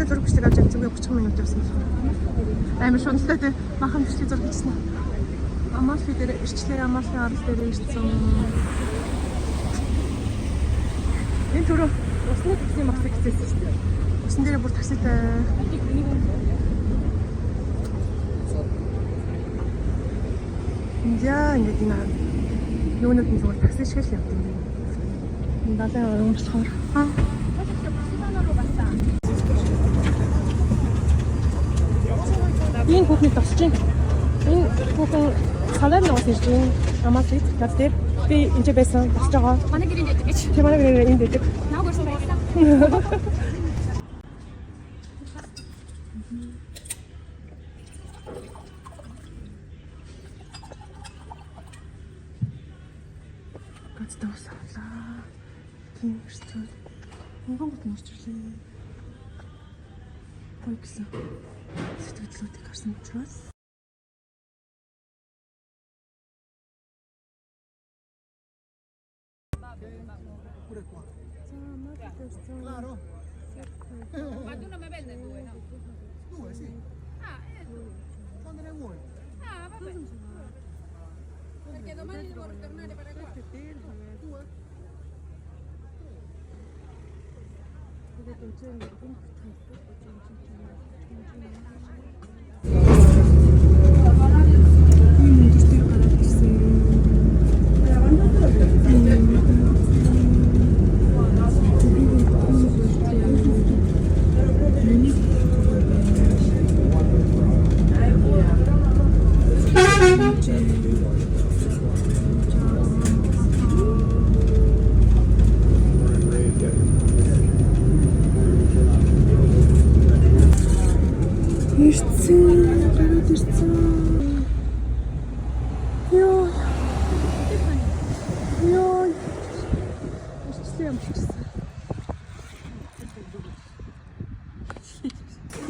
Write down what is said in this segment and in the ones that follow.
Хятад зураг бичлэг авч зүгээр 30 минут явсан болохоор. Амар шунттай тий. Махан бичлэг зураг хийсэн. Амалфи дээр ирчлээ, Амалфи арал дээр ирсэн. Энэ түрүү усны такси махдаг гэсэн шүү дээ. Усан дээр бүр такситай. Яа, ингээд энэ юунууд нь зүгээр такси шиг л явдаг юм. Энэ далайн өнгөрсөөр. Энэ хүүхний тосч чинь. Энэ хүүхэн салаар нуус ирж байна. Амаалфи над дээр би энд байсан тосч байгаа. Манай гэрийн дэдэг гэж. Тийм манай гэрээ энд дэдэг. Наа гөрсөн байсан. Тусаалаа. Тийм шүү. Монгол нөрчлээ. Гоё гэсэн сэтгэлдлүүдийг харсан учраас Claro. Ma tu non mi vende due, no? Due, sì. Due. Quando ne vuoi? Vabbè. Perché domani devo ritornare per qua. Due.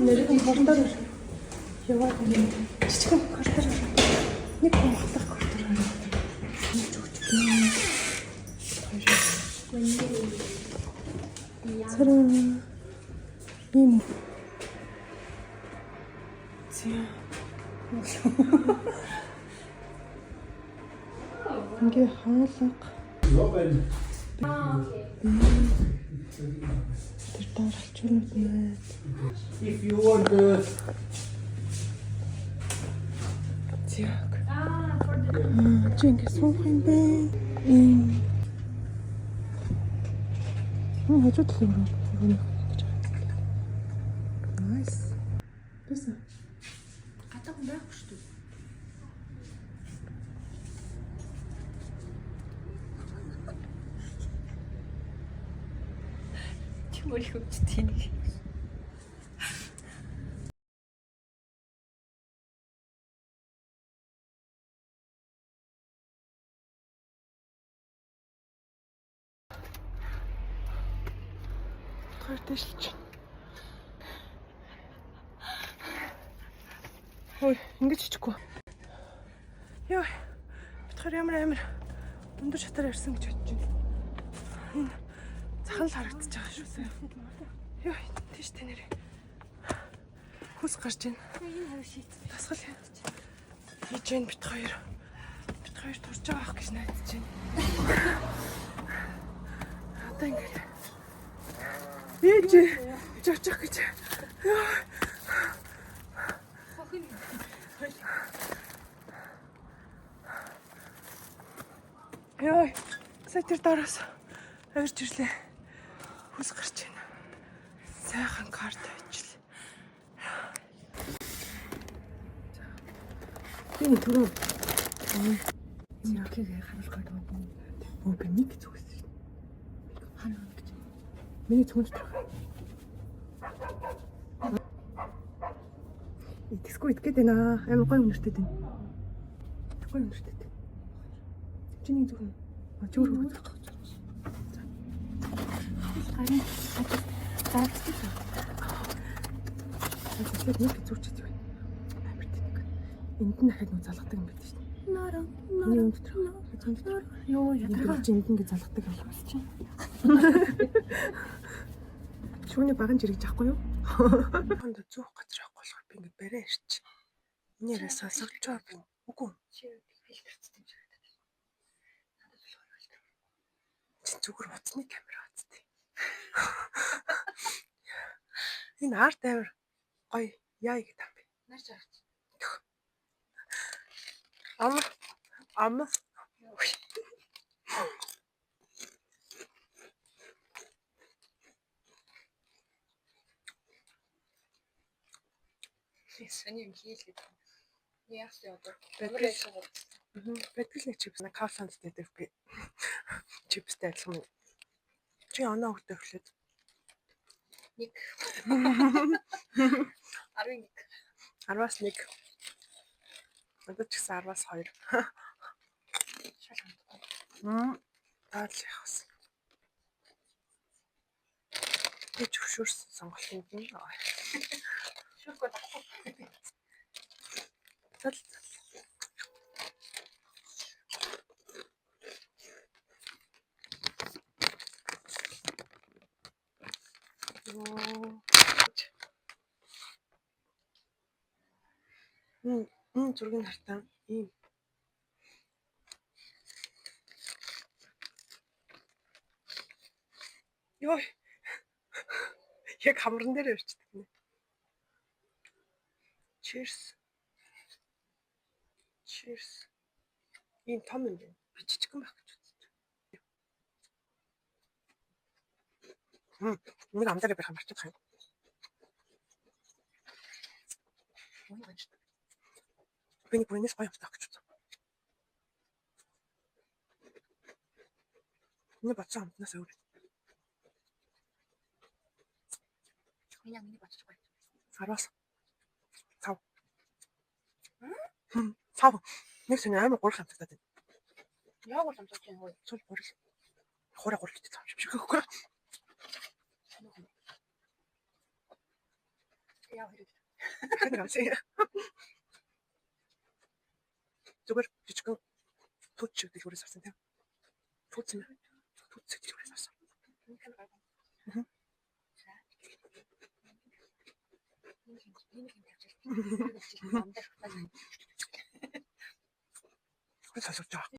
Нэрийн хурдаар яваад жижигхэн квартал нэг хонхлох квартал цараа юм зя ингээ хаалга тэр даралчнууд нэ. If you want Тяг. Чингис суух юм бэ? Хажууд л юм уу? Nice. Тэсэ. Хатаг байхгүй шүү дээ. Чимээ хөвчтэй нэг. Тэшилч. Ой, ингэж чичгүй. Яа. Битгаар ямар өндөр шатаар ирсэн гэж бодож байна. Энэ захал харагдаж байгаа шүү дээ. Яа, тийш тэнэр. Хүс гарч байна. Энэ хоёр шийд. Тасгал хийж байна бит хоёр. Бит хоёр турж байгаа ах гэж найдаж байна. Одоо ингэж Ээж жаачих гэж. Яа, сая тэр дараас орж ирлээ. Хүс гарч байна. Сайхан карт ажил. Тийм түрүү. Зинхийг харуулах гэдэг юм. Оо би нэг зүгс. Хана гэж. Миний цүнж байгаа. Итгэсгүй итгээд байна. Амар гоё үнэртэй байна. Гоё үнэртэй. Чиний зүрх. Чөөр хөөж. Гарын заагчтай. Тэгэхээр нэг зүрчээд байна. Амар тэнэг. Энд нь дахиад нөө залгадаг юм байдаг шүү дээ. Нороо. Миний өнд дотор. Йоо, ядаргаа. Энд ингэ залгадаг юм байна чинь. Шүүний баган жиргэж авахгүй юу? Хонд зүүх гэж байгаа болохоор би ингэ барай ирч. Миний яриа сонсогдож байгаа би. Үгүй. Чи зүгээр утасны камера үзтий. Энэ арт амир гоё яа гэдэг юм бэ? Наач хараач. Ам. Сэний юм хийлгээд. Яах вэ одоо? Бэтгэл нэг чипс на кафанд дээр би чипстэй адилхан юм. Чи оноо өгдөө эхлээд. 1 11 10-аас 1. Одоо ч гэсэн 10-аас 2. Таал яхас. Би зөвшөөрсөн сонголт юм. шүүхгүй дахгүй. Зал. Зургийн хартаа ийм. Йой. Яг хамран дээр ирчихдэг нэ. Cheers. Cheers. Ийм том юм байна. Би жижигхэн байх гэж үзсэн. Нэг амдаар байх юм марччих юм. Би нэг бүрнээс гоё явах гэж үзсэн. Энэ бацаа амтнаас өөр. Миний баччихгүй. 10-аас 5. Цав. Нэг шинэ амар гурал хамтдаад байна. Яг л амжиж байна уу? Цул гурал. Хураа гурал гэдэг цав шиг хэвгүй. Яа хэрэг. Хэнэ. Зүгээр жижигхэн түүч шиг дэлгүүрээс авсан тийм. Түүч юм. Түүч шиг дэлгүүрээс авсан. Хөөе сонсож байгаа.